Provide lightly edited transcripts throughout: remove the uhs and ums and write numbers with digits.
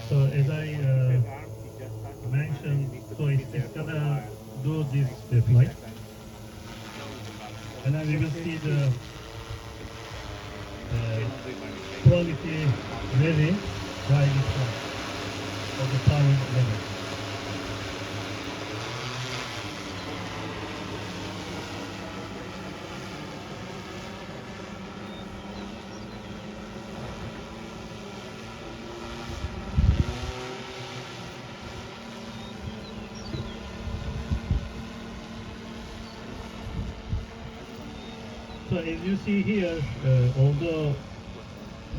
So as I mentioned, so it's gonna do this flight, and then we will see the quality vary by this one, of the power level. So as you see here, although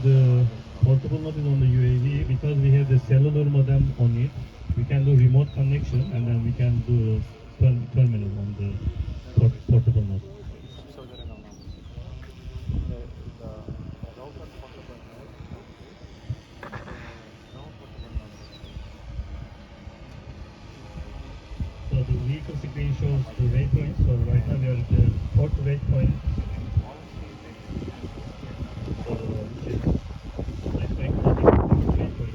the portable node is on the UAV, because we have the cellular modem on it, we can do remote connection and then we can do terminal on the portable node. So the vehicle screen shows the waypoints. So right now we are at the fourth waypoint. So which is waypoint waypoint.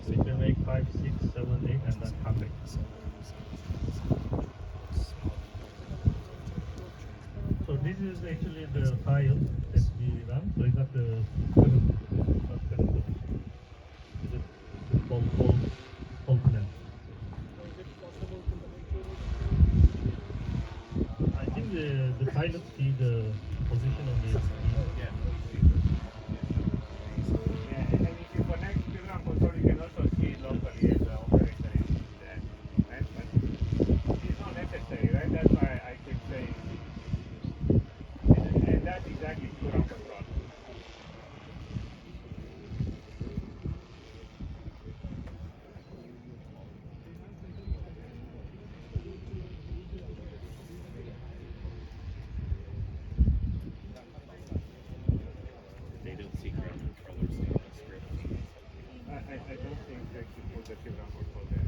So you can make 5, 6, 7, 8 and then come back. So this is actually the file that we run. So it's not the current, not current position. It's the whole plan. I think the pilot see the position of the Yeah. Yeah, and if you connect to control, you can also see locally as the operator is there. Right? But it's not necessary, right? That's why I could say, and that's exactly ground control. They don't see ground controllers in the script. I don't think they should put the ground control there.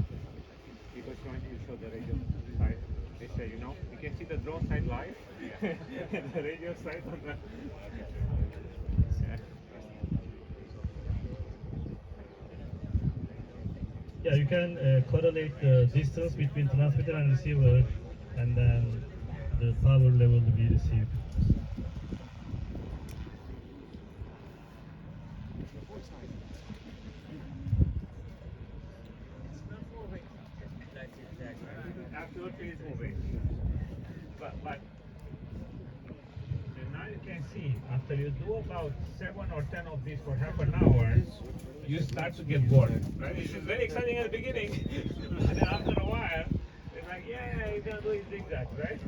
Because when you show the radio side, they say, you can see the drone side live, and the radio side on the... Yeah. Yeah, you can correlate the distance between transmitter and receiver, and then the power level to be received. Absolutely is moving. But now you can see, after you do about 7 or 10 of these for half an hour, you start to get bored. Right? It's very exciting at the beginning, and then after a while, it's like, yeah, you're gonna do it zigzag, right?